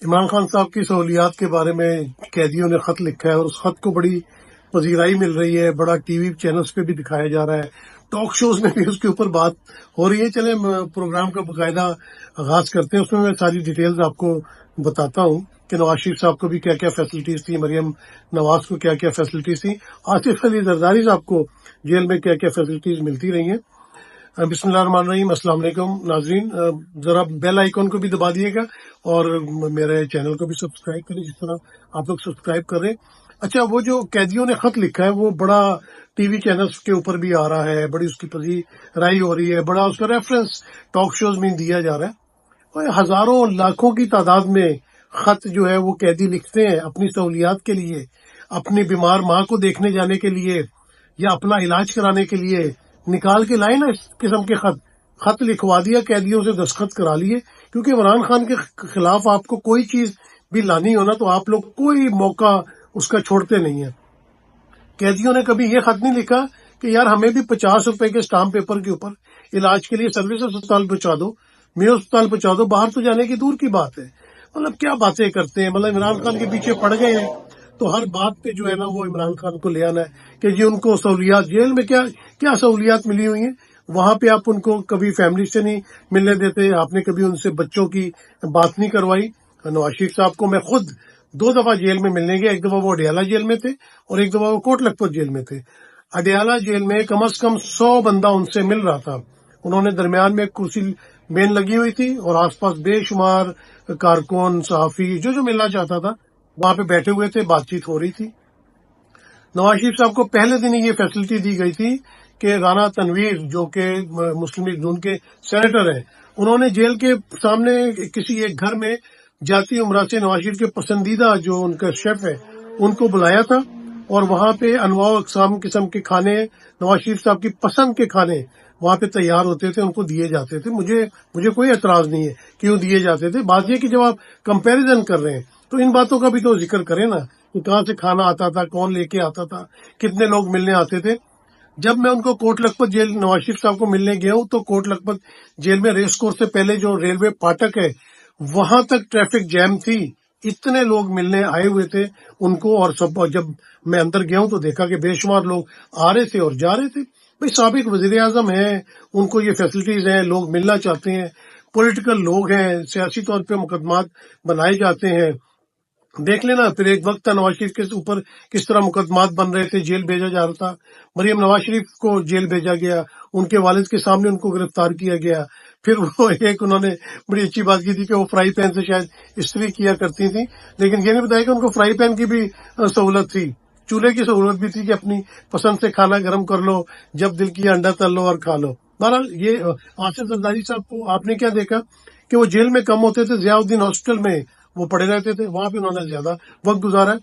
عمران خان صاحب کی سہولیات کے بارے میں قیدیوں نے خط لکھا ہے اور اس خط کو بڑی پذیرائی مل رہی ہے، بڑا ٹی وی چینلز پہ بھی دکھایا جا رہا ہے، ٹاک شوز میں بھی اس کے اوپر بات ہو رہی ہے۔ چلیں پروگرام کا باقاعدہ آغاز کرتے ہیں، اس میں میں ساری ڈیٹیلز آپ کو بتاتا ہوں کہ نواز شریف صاحب کو بھی کیا کیا فیسلٹیز تھی، مریم نواز کو کیا کیا فیسلٹیز تھی، آصف علی زرداری صاحب کو جیل میں کیا کیا فیسلٹیز ملتی رہی ہیں۔ بسم اللہ الرحمن الرحیم۔ السلام علیکم ناظرین، ذرا بیل آئیکن کو بھی دبا دیے گا اور میرے چینل کو بھی سبسکرائب کریں جس طرح آپ لوگ سبسکرائب کر رہے ہیں۔ اچھا، وہ جو قیدیوں نے خط لکھا ہے وہ بڑا ٹی وی چینلز کے اوپر بھی آ رہا ہے، بڑی اس کی پذیرائی ہو رہی ہے، بڑا اس کا ریفرنس ٹاک شوز میں دیا جا رہا ہے۔ اور ہزاروں لاکھوں کی تعداد میں خط جو ہے وہ قیدی لکھتے ہیں اپنی سہولیات کے لیے، اپنی بیمار ماں کو دیکھنے جانے کے لیے یا اپنا علاج کرانے کے لیے نکال کے لائے نا اس قسم کے خط لکھوا دیا، قیدیوں سے دستخط کرا لیے، کیونکہ عمران خان کے خلاف آپ کو کوئی چیز بھی لانی ہونا تو آپ لوگ کوئی موقع اس کا چھوڑتے نہیں ہیں۔ قیدیوں نے کبھی یہ خط نہیں لکھا کہ یار ہمیں بھی 50 روپے کے اسٹامپ پیپر کے اوپر علاج کے لیے سروس اسپتال پہنچا دو، میو اسپتال پہنچا دو، باہر تو جانے کی دور کی بات ہے۔ مطلب کیا باتیں کرتے ہیں، مطلب عمران خان کے پیچھے پڑ گئے ہیں تو ہر بات پہ جو ہے نا وہ عمران خان کو لے آنا ہے کہ جی ان کو سہولیات، جیل میں کیا سہولیات ملی ہوئی ہیں، وہاں پہ آپ ان کو کبھی فیملی سے نہیں ملنے دیتے، آپ نے کبھی ان سے بچوں کی بات نہیں کروائی۔ نواز شریف صاحب کو میں خود 2 دفعہ جیل میں ملنے گیا، ایک دفعہ وہ اڈیالہ جیل میں تھے اور ایک دفعہ وہ کوٹ لکھپت جیل میں تھے۔ اڈیالہ جیل میں کم از کم 100 بندہ ان سے مل رہا تھا، انہوں نے درمیان میں ایک کرسی مین لگی ہوئی تھی اور آس پاس بے شمار کارکن صحافی جو ملنا چاہتا تھا وہاں پہ بیٹھے ہوئے تھے، بات چیت ہو رہی تھی۔ نواز شریف صاحب کو پہلے دن ہی یہ فیسلٹی دی گئی تھی کہ رانا تنویر جو کہ مسلم لیگ نون کے سینیٹر ہیں، انہوں نے جیل کے سامنے کسی ایک گھر میں جاتی عمرہ سے نواز شریف کے پسندیدہ جو ان کا شیف ہے ان کو بلایا تھا اور وہاں پہ انواع و اقسام قسم کے کھانے، نواز شریف صاحب کی پسند کے کھانے وہاں پہ تیار ہوتے تھے، ان کو دیے جاتے تھے۔ مجھے کوئی اعتراض نہیں ہے کیوں دیے جاتے تھے، بات یہ کہ جب آپ کمپیریزن کر رہے ہیں تو ان باتوں کا بھی تو ذکر کریں نا کہ کہاں سے کھانا آتا تھا، کون لے کے آتا تھا، کتنے لوگ ملنے آتے تھے۔ جب میں ان کو کوٹ لکھپت جیل نواز شریف صاحب کو ملنے گیا ہوں تو کوٹ لکھپت جیل میں ریس کورس سے پہلے جو ریلوے پاٹک ہے وہاں تک ٹریفک جیم تھی، اتنے لوگ ملنے آئے ہوئے تھے ان کو، اور سب جب میں اندر گیا ہوں تو دیکھا کہ بے شمار لوگ آ رہے تھے اور جا رہے تھے۔ بھئی سابق وزیر اعظم ہیں، ان کو یہ فیسلٹیز ہیں، لوگ ملنا چاہتے ہیں، پولیٹیکل لوگ ہیں، سیاسی طور پہ مقدمات بنائے جاتے ہیں۔ دیکھ لینا پھر ایک وقت تھا نواز شریف کے اوپر کس طرح مقدمات بن رہے تھے، جیل بھیجا جا رہا تھا، مریم نواز شریف کو جیل بھیجا گیا، ان کے والد کے سامنے ان کو گرفتار کیا گیا۔ پھر وہ ایک انہوں نے بڑی اچھی بات کی تھی کہ وہ فرائی پین سے شاید استری کیا کرتی تھیں، لیکن یہ نہیں بتایا کہ ان کو فرائی پین کی بھی سہولت تھی، چولہے کی سہولت بھی تھی کہ اپنی پسند سے کھانا گرم کر لو، جب دل کیا انڈا تل لو اور کھا لو۔ بہرحال یہ آصف زرداری صاحب کو آپ نے کیا دیکھا کہ وہ جیل میں کم ہوتے تھے، ضیاء الدین ہاسپٹل میں وہ پڑے رہتے تھے، وہاں پہ انہوں نے زیادہ وقت گزارا ہے۔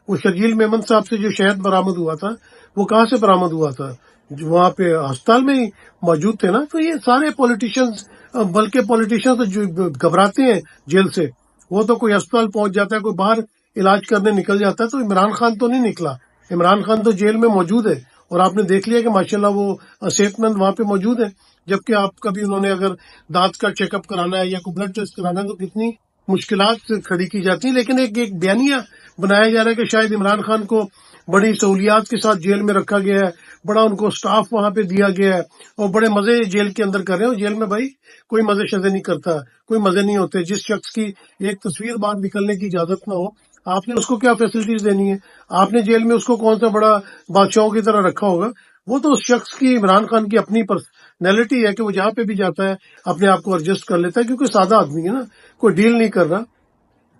وہ شرجیل میمن صاحب سے جو شہد برآمد ہوا تھا وہ کہاں سے برآمد ہوا تھا، جو وہاں پہ ہسپتال میں ہی موجود تھے نا۔ تو یہ سارے پولیٹیشنز، بلکہ پولیٹیشنز جو گھبراتے ہیں جیل سے، وہ تو کوئی ہسپتال پہنچ جاتا ہے، کوئی باہر علاج کرنے نکل جاتا ہے، تو عمران خان تو نہیں نکلا۔ عمران خان تو جیل میں موجود ہے اور آپ نے دیکھ لیا کہ ماشاءاللہ وہ صحت مند وہاں پہ موجود ہے، جبکہ آپ کبھی انہوں نے اگر دانت کا چیک اپ کرانا ہے یا کوئی بلڈ ٹیسٹ کرانا ہے تو کتنی مشکلات کھڑی کی جاتی ہیں، لیکن ایک بیانیہ بنایا جا رہا ہے کہ شاید عمران خان کو بڑی سہولیات کے ساتھ جیل میں رکھا گیا ہے، بڑا ان کو سٹاف وہاں پہ دیا گیا ہے اور بڑے مزے جیل کے اندر کر رہے ہیں۔ جیل میں بھائی کوئی مزے شزے نہیں کرتا، کوئی مزے نہیں ہوتے۔ جس شخص کی ایک تصویر باہر نکلنے کی اجازت نہ ہو، آپ نے اس کو کیا فیسلٹیز دینی ہے؟ آپ نے جیل میں اس کو کون سا بڑا بادشاہوں کی طرح رکھا ہوگا؟ وہ تو اس شخص کی، عمران خان کی اپنی پرسنالٹی ہے کہ وہ جہاں پہ بھی جاتا ہے اپنے آپ کو ایڈجسٹ کر لیتا ہے، کیونکہ سادہ آدمی ہے نا، کوئی ڈیل نہیں کر رہا۔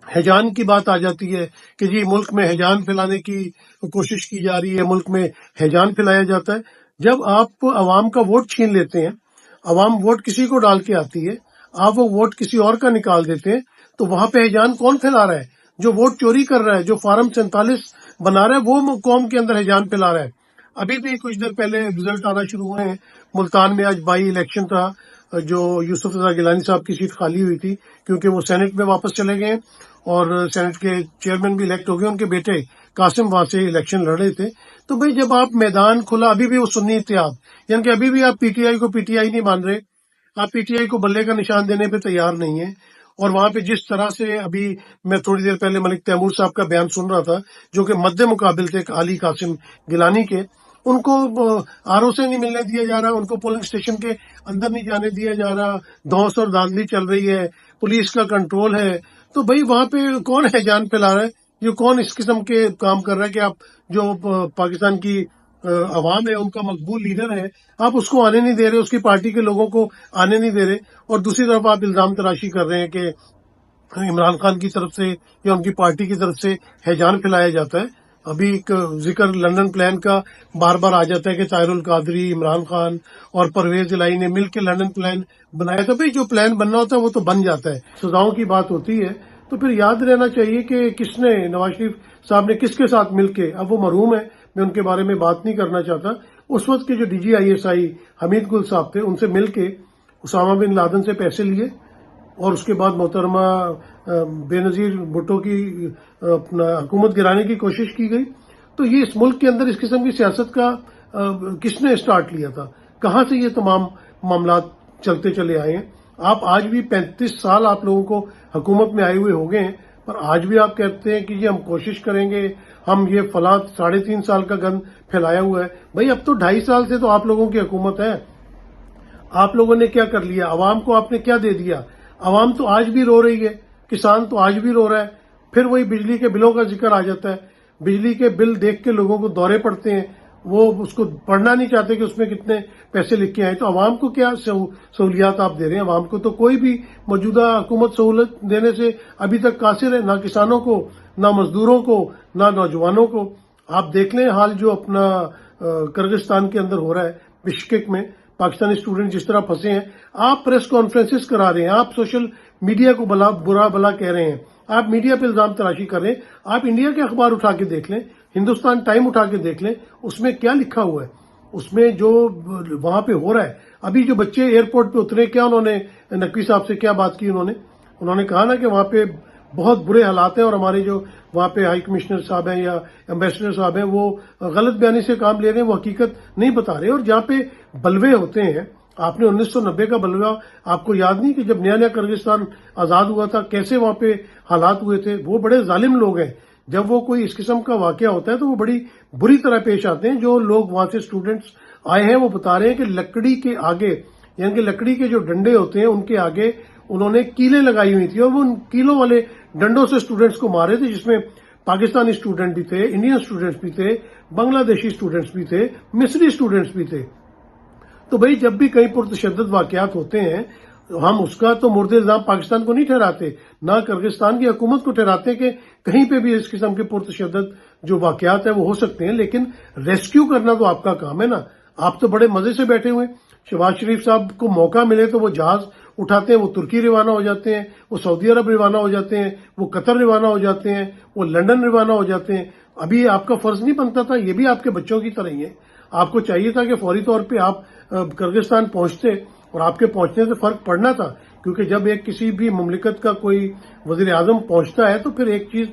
ہیجان کی بات آ جاتی ہے کہ جی ملک میں ہیجان پھیلانے کی کوشش کی جا رہی ہے، ملک میں ہیجان پھیلایا جاتا ہے۔ جب آپ عوام کا ووٹ چھین لیتے ہیں، عوام ووٹ کسی کو ڈال کے آتی ہے، آپ وہ ووٹ کسی اور کا نکال دیتے ہیں، تو وہاں پہ ہیجان کون پھیلا رہا ہے؟ جو ووٹ چوری کر رہا ہے، جو فارم 47 بنا رہا ہے، وہ قوم کے اندر ہیجان پھیلا رہا ہے۔ ابھی بھی کچھ دیر پہلے رزلٹ آنا شروع ہوئے ہیں، ملتان میں آج بائی الیکشن تھا، جو یوسف رضا گیلانی صاحب کی سیٹ خالی ہوئی تھی کیونکہ وہ سینٹ میں واپس چلے گئے اور سینٹ کے چیئرمین بھی الیکٹ ہو گئے، ان کے بیٹے قاسم وہاں سے الیکشن لڑ رہے تھے۔ تو بھئی جب آپ میدان کھلا، ابھی بھی وہ سنی اتحاد، یعنی کہ ابھی بھی آپ پی ٹی آئی کو پی ٹی آئی نہیں مان رہے، آپ پی ٹی آئی کو بلے کا نشان دینے پہ تیار نہیں ہیں، اور وہاں پہ جس طرح سے ابھی میں تھوڑی دیر پہلے ملک تیمور صاحب کا بیان سن رہا تھا جو کہ مد مقابل تھے علی قاسم گیلانی کے، ان کو آر او سے نہیں ملنے دیا جا رہا، ان کو پولنگ اسٹیشن کے اندر نہیں جانے دیا جا رہا، دھوس اور دھاندلی چل رہی ہے، پولیس کا کنٹرول ہے. تو بھائی وہاں پہ کون ہے جان پھیلا رہا ہے؟ جو کون اس قسم کے کام کر رہا ہے کہ آپ جو پاکستان کی عوام ہے ان کا مقبول لیڈر ہے، آپ اس کو آنے نہیں دے رہے، اس کی پارٹی کے لوگوں کو آنے نہیں دے رہے، اور دوسری طرف آپ الزام تراشی کر رہے ہیں کہ عمران خان کی طرف سے یا ان کی پارٹی کی طرف سے ہیجان پھیلایا جاتا ہے. ابھی ایک ذکر لندن پلان کا بار بار آ جاتا ہے کہ طاہر القادری، عمران خان اور پرویز الہی نے مل کے لندن پلان بنایا تھا. بھائی جو پلان بننا ہوتا ہے وہ تو بن جاتا ہے، سزاؤں کی بات ہوتی ہے. تو پھر یاد رہنا چاہیے کہ کس نے، نواز شریف صاحب نے کس کے ساتھ مل کے، اب وہ مرحوم ہے، میں ان کے بارے میں بات نہیں کرنا چاہتا، اس وقت کے جو D G I S I حمید گل صاحب تھے، ان سے مل کے اسامہ بن لادن سے پیسے لیے، اور اس کے بعد محترمہ بے نظیر بھٹو کی اپنا حکومت گرانے کی کوشش کی گئی. تو یہ اس ملک کے اندر اس قسم کی سیاست کا کس نے اسٹارٹ لیا تھا؟ کہاں سے یہ تمام معاملات چلتے چلے آئے ہیں؟ آپ آج بھی 35 سال آپ لوگوں کو حکومت میں آئے ہوئے ہو گئے ہیں، پر آج بھی آپ کہتے ہیں کہ یہ ہم کوشش کریں گے، ہم یہ فلاں 3.5 سال کا گند پھیلایا ہوا ہے. بھائی اب تو 2.5 سال سے تو آپ لوگوں کی حکومت ہے. آپ لوگوں نے کیا کر لیا؟ عوام کو آپ نے کیا دے دیا؟ عوام تو آج بھی رو رہی ہے، کسان تو آج بھی رو رہا ہے. پھر وہی بجلی کے بلوں کا ذکر آ جاتا ہے. بجلی کے بل دیکھ کے لوگوں کو دورے پڑتے ہیں، وہ اس کو پڑھنا نہیں چاہتے کہ اس میں کتنے پیسے لکھے آئے. تو عوام کو کیا سہولیات آپ دے رہے ہیں؟ عوام کو تو کوئی بھی موجودہ حکومت سہولت دینے سے ابھی تک قاصر ہے، نہ کسانوں کو، نہ مزدوروں کو، نہ نوجوانوں کو. آپ دیکھ لیں حال جو اپنا کرغزستان کے اندر ہو رہا ہے، بشکک میں پاکستانی اسٹوڈنٹ جس طرح پھنسے ہیں. آپ پریس کانفرنسز کرا رہے ہیں، آپ سوشل میڈیا کو برا بلا کہہ رہے ہیں، آپ میڈیا پہ الزام تراشی کر رہے ہیں. آپ انڈیا کے اخبار اٹھا کے دیکھ لیں، ہندوستان ٹائم اٹھا کے دیکھ لیں، اس میں کیا لکھا ہوا ہے، اس میں جو وہاں پہ ہو رہا ہے. ابھی جو بچے ایئرپورٹ پہ اترے، کیا انہوں نے نقوی صاحب سے کیا بات کی؟ انہوں نے کہا نا کہ وہاں پہ بہت برے حالات ہیں، اور ہمارے جو وہاں پہ ہائی کمشنر صاحب ہیں یا ایمبیسڈر صاحب ہیں وہ غلط بیانی سے کام لے رہے ہیں، وہ حقیقت نہیں بتا رہے. اور جہاں پہ بلوے ہوتے ہیں، آپ نے 1990 کا بلوا آپ کو یاد نہیں کہ جب نیا کرغزستان آزاد ہوا تھا کیسے وہاں پہ حالات ہوئے تھے؟ وہ بڑے ظالم لوگ ہیں. جب وہ کوئی اس قسم کا واقعہ ہوتا ہے تو وہ بڑی بری طرح پیش آتے ہیں. جو لوگ وہاں سے اسٹوڈنٹس آئے ہیں وہ بتا رہے ہیں کہ لکڑی کے آگے، یعنی کہ لکڑی کے جو ڈنڈے ہوتے ہیں ان کے آگے انہوں نے کیلیں لگائی ہوئی تھی، اور وہ ان کیلوں والے ڈنڈوں سے اسٹوڈنٹس کو مارے تھے، جس میں پاکستانی اسٹوڈنٹ بھی تھے، انڈین اسٹوڈنٹس بھی تھے، بنگلہ دیشی اسٹوڈنٹس بھی تھے، مصری اسٹوڈنٹس بھی تھے. تو بھائی جب بھی کئی پرتشدد واقعات ہوتے ہیں ہم اس کا تو مرد الزام پاکستان کو نہیں ٹھہراتے، نہ کرغزستان کی حکومت کو ٹھہراتے کہ کہیں پہ بھی اس قسم کے پرتشدد جو واقعات ہیں وہ ہو سکتے ہیں. لیکن ریسکیو کرنا تو آپ کا کام ہے نا. آپ تو بڑے مزے سے بیٹھے ہوئے. شہباز شریف صاحب کو موقع ملے تو وہ جہاز اٹھاتے ہیں، وہ ترکی روانہ ہو جاتے ہیں، وہ سعودی عرب روانہ ہو جاتے ہیں، وہ قطر روانہ ہو جاتے ہیں، وہ لندن روانہ ہو جاتے ہیں. ابھی آپ کا فرض نہیں بنتا تھا؟ یہ بھی آپ کے بچوں کی طرح ہی ہے. آپ کو چاہیے تھا کہ فوری طور پہ آپ کرغزستان پہنچتے، اور آپ کے پہنچنے سے فرق پڑنا تھا. کیونکہ جب ایک کسی بھی مملکت کا کوئی وزیر اعظم پہنچتا ہے تو پھر ایک چیز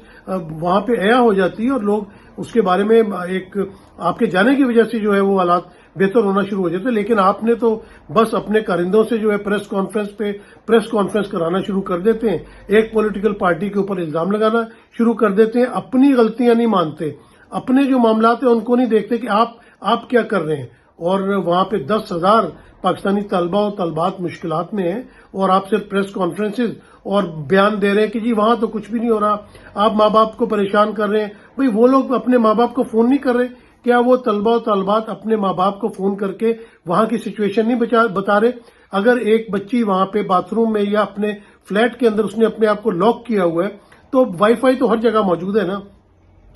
وہاں پہ عیا ہو جاتی ہے، اور لوگ اس کے بارے میں ایک آپ کے جانے کی وجہ سے جو ہے وہ حالات بہتر ہونا شروع ہو جاتے ہیں. لیکن آپ نے تو بس اپنے کارندوں سے جو ہے پریس کانفرنس کرانا شروع کر دیتے ہیں، ایک پولیٹیکل پارٹی کے اوپر الزام لگانا شروع کر دیتے ہیں، اپنی غلطیاں نہیں مانتے، اپنے جو معاملات ہیں ان کو نہیں دیکھتے کہ آپ کیا کر رہے ہیں. اور وہاں پہ 10,000 پاکستانی طلبہ و طالبات مشکلات میں ہیں، اور آپ صرف پریس کانفرنسز اور بیان دے رہے ہیں کہ جی وہاں تو کچھ بھی نہیں ہو رہا، آپ ماں باپ کو پریشان کر رہے ہیں. بھئی وہ لوگ اپنے ماں باپ کو فون نہیں کر رہے؟ کیا وہ طلبہ و طالبات اپنے ماں باپ کو فون کر کے وہاں کی سچویشن نہیں بتا رہے؟ اگر ایک بچی وہاں پہ باتھ روم میں یا اپنے فلیٹ کے اندر اس نے اپنے آپ کو لاک کیا ہوا ہے تو وائی فائی تو ہر جگہ موجود ہے نا.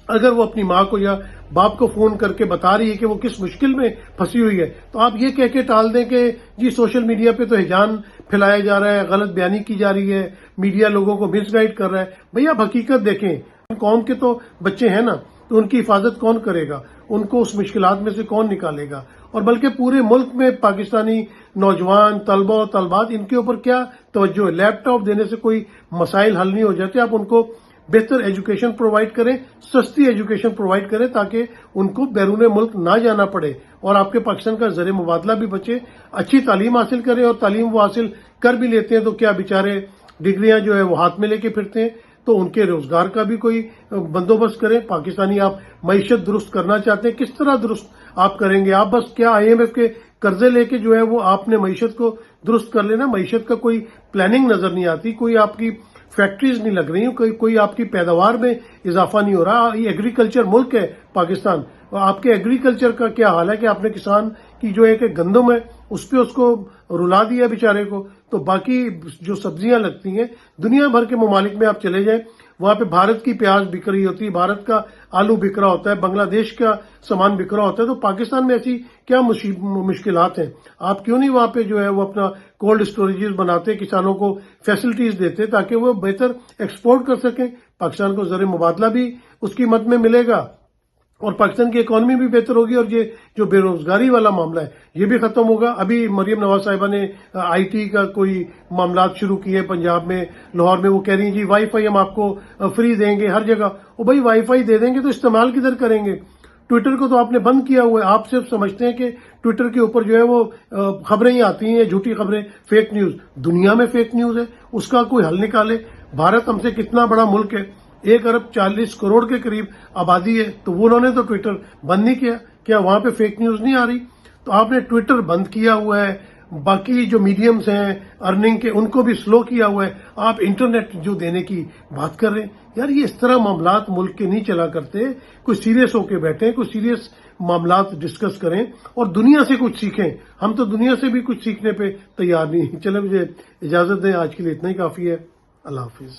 اگر وہ اپنی ماں کو یا باپ کو فون کر کے بتا رہی ہے کہ وہ کس مشکل میں پھنسی ہوئی ہے، تو آپ یہ کہہ کے ٹال دیں کہ جی سوشل میڈیا پہ تو ہیجان پھیلایا جا رہا ہے، غلط بیانی کی جا رہی ہے، میڈیا لوگوں کو مس گائیڈ کر رہا ہے. بھئی آپ حقیقت دیکھیں، قوم کے تو بچے ہیں نا، تو ان کی حفاظت کون کرے گا؟ ان کو اس مشکلات میں سے کون نکالے گا؟ اور بلکہ پورے ملک میں پاکستانی نوجوان طلبہ و طالبات ان کے اوپر کیا توجہ ہے؟ لیپ ٹاپ دینے سے کوئی مسائل حل نہیں ہو جاتے. آپ ان کو بہتر ایجوکیشن پرووائڈ کریں، سستی ایجوکیشن پرووائڈ کریں تاکہ ان کو بیرون ملک نہ جانا پڑے، اور آپ کے پاکستان کا زر مبادلہ بھی بچے. اچھی تعلیم حاصل کریں، اور تعلیم وہ حاصل کر بھی لیتے ہیں تو کیا بیچارے ڈگریاں جو ہے وہ ہاتھ میں لے کے پھرتے ہیں، تو ان کے روزگار کا بھی کوئی بندوبست کریں. پاکستانی آپ معیشت درست کرنا چاہتے ہیں، کس طرح درست آپ کریں گے؟ آپ بس کیا IMF کے قرضے لے کے جو ہے وہ آپ نے معیشت کو درست کر لینا؟ معیشت کا کوئی پلاننگ نظر نہیں آتی، کوئی آپ کی فیکٹریز نہیں لگ رہی، کوئی آپ کی پیداوار میں اضافہ نہیں ہو رہا. یہ ایگریکلچر ملک ہے پاکستان، اور آپ کے ایگریکلچر کا کیا حال ہے کہ آپ نے کسان کی جو ایک گندم ہے اس پہ اس کو رلا دیا بیچارے کو. تو باقی جو سبزیاں لگتی ہیں دنیا بھر کے ممالک میں آپ چلے جائیں، وہاں پہ بھارت کی پیاز بک رہی ہوتی ہے، بھارت کا آلو بک رہا ہوتا ہے، بنگلہ دیش کا سامان بک رہا ہوتا ہے. تو پاکستان میں ایسی کیا مشکلات ہیں؟ آپ کیوں نہیں وہاں پہ جو ہے وہ اپنا کولڈ اسٹوریجز بناتے، کسانوں کو فیسلٹیز دیتے تاکہ وہ بہتر ایکسپورٹ کر سکیں؟ پاکستان کو زر مبادلہ بھی اس کی مد میں ملے گا، اور پاکستان کی اکانومی بھی بہتر ہوگی، اور یہ جو بے روزگاری والا معاملہ ہے یہ بھی ختم ہوگا. ابھی مریم نواز صاحبہ نے IT کا کوئی معاملات شروع کیے پنجاب میں، لاہور میں. وہ کہہ رہی ہیں جی وائی فائی ہم آپ کو فری دیں گے ہر جگہ. وہ بھائی وائی فائی دے دیں گے تو استعمال کدھر کریں گے؟ ٹویٹر کو تو آپ نے بند کیا ہوا ہے. آپ صرف سمجھتے ہیں کہ ٹویٹر کے اوپر جو ہے وہ خبریں ہی آتی ہیں، جھوٹی خبریں، فیک نیوز. دنیا میں فیک نیوز ہے، اس کا کوئی حل نکالے. بھارت ہم سے کتنا بڑا ملک ہے، 1.40 ارب کے قریب آبادی ہے، تو وہ انہوں نے تو ٹویٹر بند نہیں کیا. کیا وہاں پہ فیک نیوز نہیں آ رہی؟ تو آپ نے ٹویٹر بند کیا ہوا ہے، باقی جو میڈیمز ہیں ارننگ کے ان کو بھی سلو کیا ہوا ہے. آپ انٹرنیٹ جو دینے کی بات کر رہے ہیں، یار یہ اس طرح معاملات ملک کے نہیں چلا کرتے. کوئی سیریس ہو کے بیٹھیں، کوئی سیریس معاملات ڈسکس کریں اور دنیا سے کچھ سیکھیں. ہم تو دنیا سے بھی کچھ سیکھنے پہ تیار نہیں. چلیں مجھے اجازت دیں، آج کے لیے اتنا ہی کافی ہے. اللہ حافظ.